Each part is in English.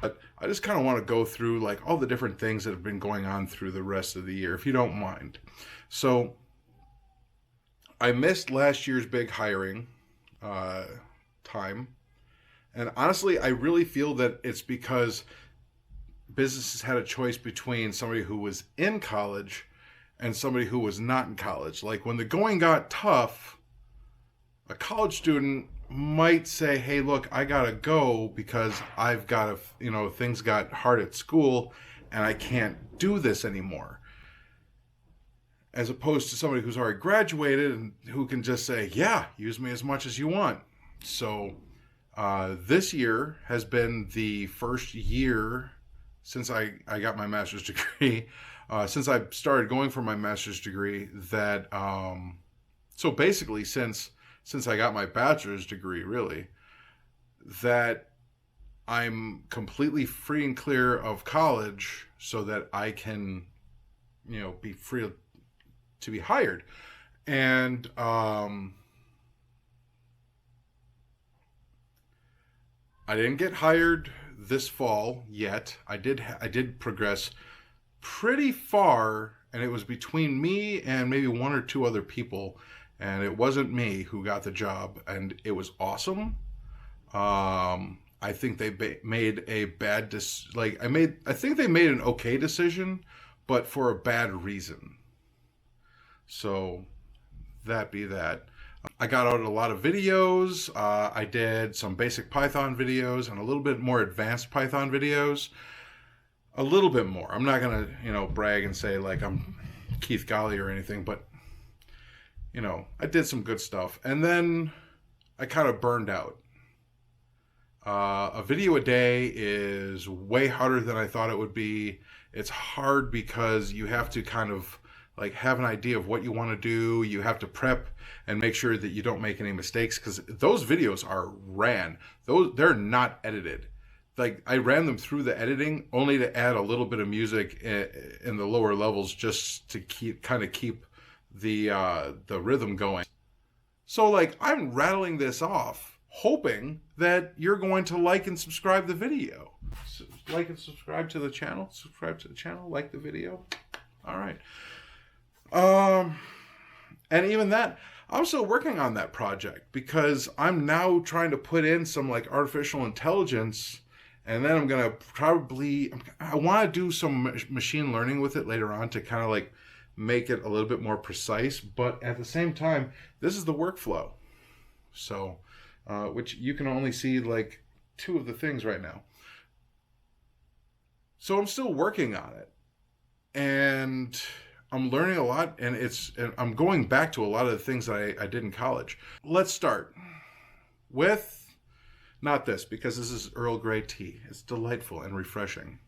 But I just kind of want to go through like all the different things that have been going on through the rest of the year, if you don't mind. So I missed last year's big hiring time. And honestly, I really feel that it's because businesses had a choice between somebody who was in college and somebody who was not in college. Like when the going got tough, a college student might say, hey, look, I gotta go because I've got to, things got hard at school and I can't do this anymore. As opposed to somebody who's already graduated and who can just say, yeah, use me as much as you want. So this year has been the first year since I got my master's degree, since I started going for my master's degree, that, so basically since I got my bachelor's degree, really, that I'm completely free and clear of college so that I can, be free to be hired. And I didn't get hired this fall yet. I did progress pretty far, and it was between me and maybe one or two other people, and it wasn't me who got the job, and it was awesome. I think they made a bad I think they made an okay decision, but for a bad reason. So that be that. I got out a lot of videos. I did some basic Python videos and a little bit more advanced Python videos. A little bit more. I'm not going to, brag and say like I'm Keith Golly or anything, but, I did some good stuff. And then I kind of burned out. A video a day is way harder than I thought it would be. It's hard because you have to kind of like have an idea of what you want to do. You have to prep and make sure that you don't make any mistakes, because those videos are ran. They're not edited. Like I ran them through the editing only to add a little bit of music in the lower levels just to keep the rhythm going. So like I'm rattling this off, hoping that you're going to like and subscribe the video. Like and subscribe to the channel. Subscribe to the channel. Like the video. All right. And even that, I'm still working on that project because I'm now trying to put in some like artificial intelligence, and then I'm going to I want to do some machine learning with it later on to kind of like make it a little bit more precise. But at the same time, this is the workflow. So, which you can only see like two of the things right now. So I'm still working on it, and I'm learning a lot, and I'm going back to a lot of the things that I did in college. Let's start with, not this, because this is Earl Grey tea. It's delightful and refreshing.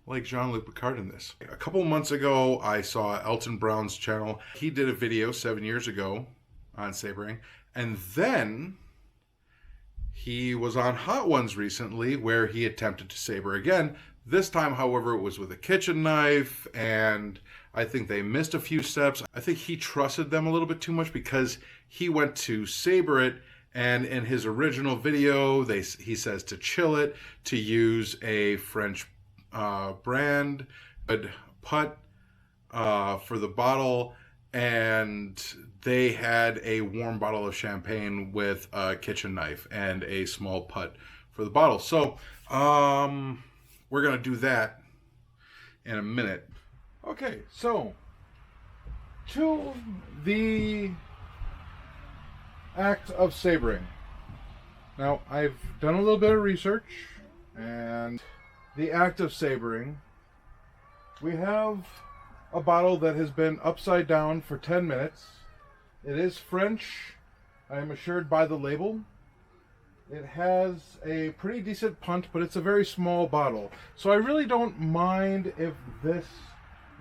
Like Jean-Luc Picard in this. A couple months ago, I saw Alton Brown's channel. He did a video 7 years ago on sabering, and then he was on Hot Ones recently where he attempted to saber again. This time, however, it was with a kitchen knife, and I think they missed a few steps. I think he trusted them a little bit too much because he went to saber it, and in his original video, he says to chill it, to use a French brand, but putt for the bottle, and they had a warm bottle of champagne with a kitchen knife and a small putt for the bottle. So we're going to do that in a minute. Okay, so to the act of sabering. Now, I've done a little bit of research, and the act of sabering, we have a bottle that has been upside down for 10 minutes. It is French, I am assured by the label. It has a pretty decent punt, but it's a very small bottle. So I really don't mind if this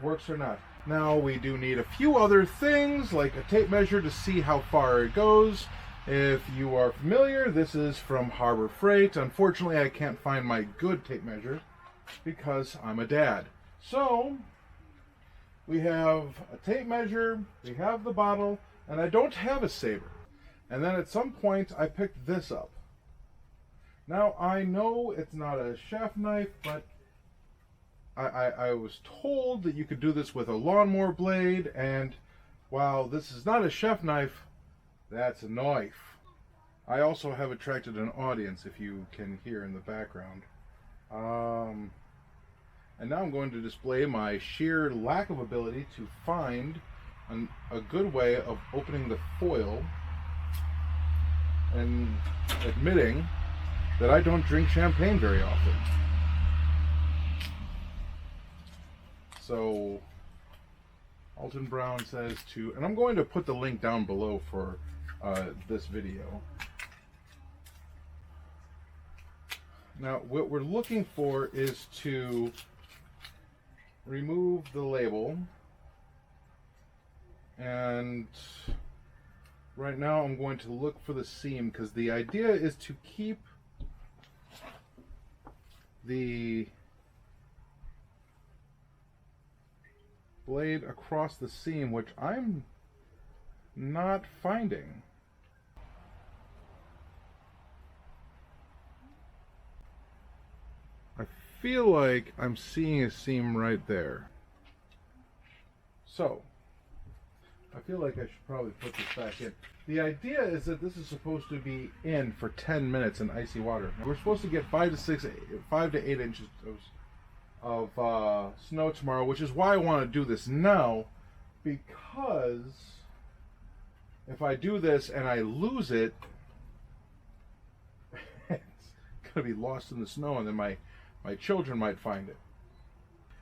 works or not. Now we do need a few other things, like a tape measure to see how far it goes. If you are familiar, this is from Harbor Freight. Unfortunately, I can't find my good tape measure because I'm a dad. So we have a tape measure, we have the bottle, and I don't have a saber. And then at some point, I picked this up. Now, I know it's not a chef knife, but I was told that you could do this with a lawnmower blade, and while this is not a chef knife, that's a knife. I also have attracted an audience, if you can hear in the background. And now I'm going to display my sheer lack of ability to find a good way of opening the foil, and admitting that I don't drink champagne very often. So Alton Brown says to, and I'm going to put the link down below for this video. Now what we're looking for is to remove the label, and right now I'm going to look for the seam, because the idea is to keep the blade across the seam, which I'm not finding. I feel like I'm seeing a seam right there. So I feel like I should probably put this back in. The idea is that this is supposed to be in for 10 minutes in icy water. We're supposed to get 5 to 8 inches of snow tomorrow, which is why I want to do this now, because if I do this and I lose it, it's going to be lost in the snow, and then my children might find it.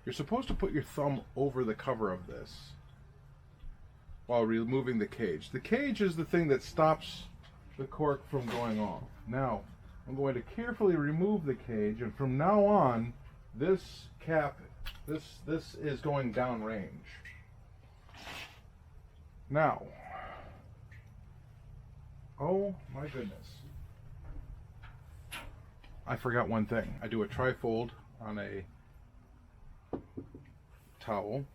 You're supposed to put your thumb over the cover of this while removing the cage. The cage is the thing that stops the cork from going off. Now, I'm going to carefully remove the cage, and from now on, this cap, this is going downrange. Now, oh my goodness. I forgot one thing. I do a trifold on a towel,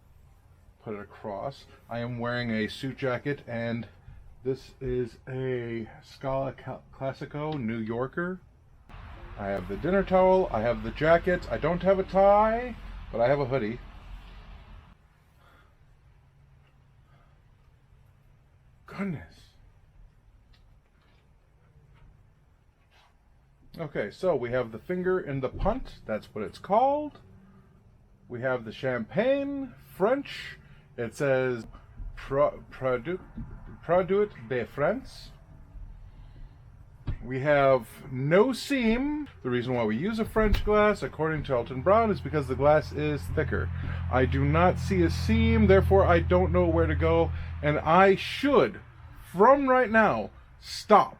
put it across. I am wearing a suit jacket, and this is a Scala Classico New Yorker. I have the dinner towel, I have the jacket, I don't have a tie, but I have a hoodie. Goodness. Okay, so we have the finger in the punt, that's what it's called. We have the champagne, French. It says Produit de France. We have no seam. The reason why we use a French glass, according to Alton Brown, is because the glass is thicker. I do not see a seam, therefore I don't know where to go, and I should, from right now, stop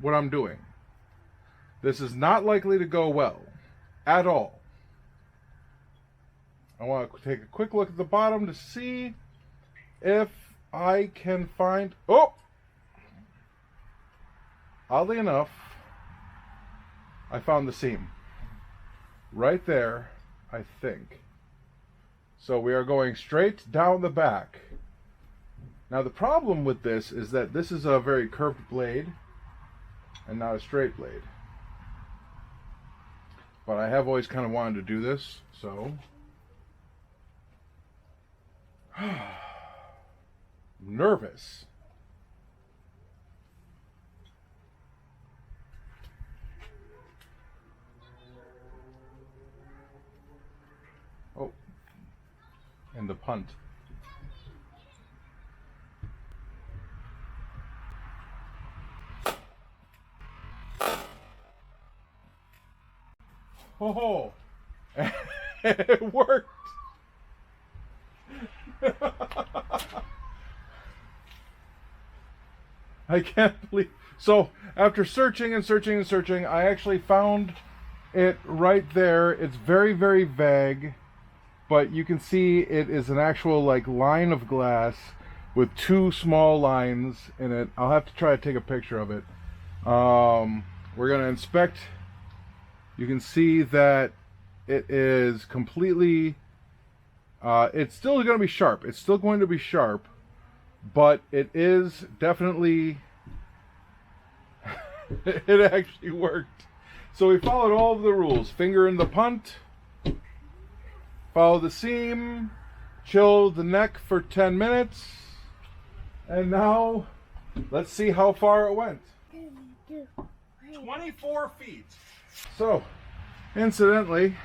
what I'm doing. This is not likely to go well, at all. I want to take a quick look at the bottom to see if I can find... Oh! Oddly enough, I found the seam. Right there, I think. So we are going straight down the back. Now the problem with this is that this is a very curved blade and not a straight blade. But I have always kind of wanted to do this, so... nervous. Oh, and the punt. Oh, it worked. I can't believe. So after searching and searching and searching, I actually found it right there. It's very, very vague, but you can see it is an actual like line of glass with two small lines in it. I'll have to try to take a picture of it. We're gonna inspect. You can see that it is completely. It's still going to be sharp. It's still going to be sharp, but it is definitely It actually worked. So we followed all of the rules. Finger in the punt, follow the seam, chill the neck for 10 minutes, and now let's see how far it went. 24 feet. So, incidentally,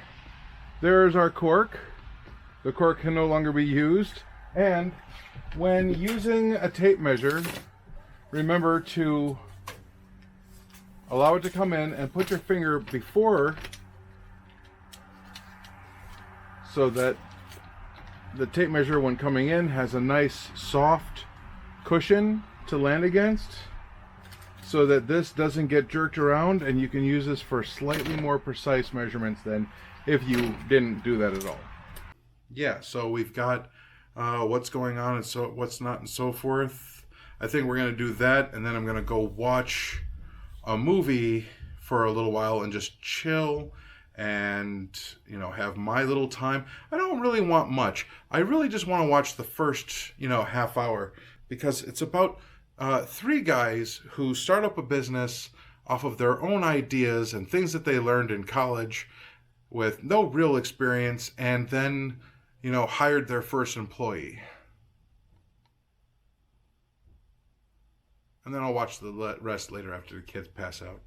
there's our cork. The cork can no longer be used. And when using a tape measure, remember to allow it to come in and put your finger before, so that the tape measure, when coming in, has a nice soft cushion to land against, so that this doesn't get jerked around, and you can use this for slightly more precise measurements than if you didn't do that at all. Yeah, so we've got what's going on and so what's not and so forth. I think we're going to do that, and then I'm going to go watch a movie for a little while and just chill and, you know, have my little time. I don't really want much. I really just want to watch the first, half hour, because it's about 3 guys who start up a business off of their own ideas and things that they learned in college with no real experience, and then, hired their first employee. And then I'll watch the rest later after the kids pass out.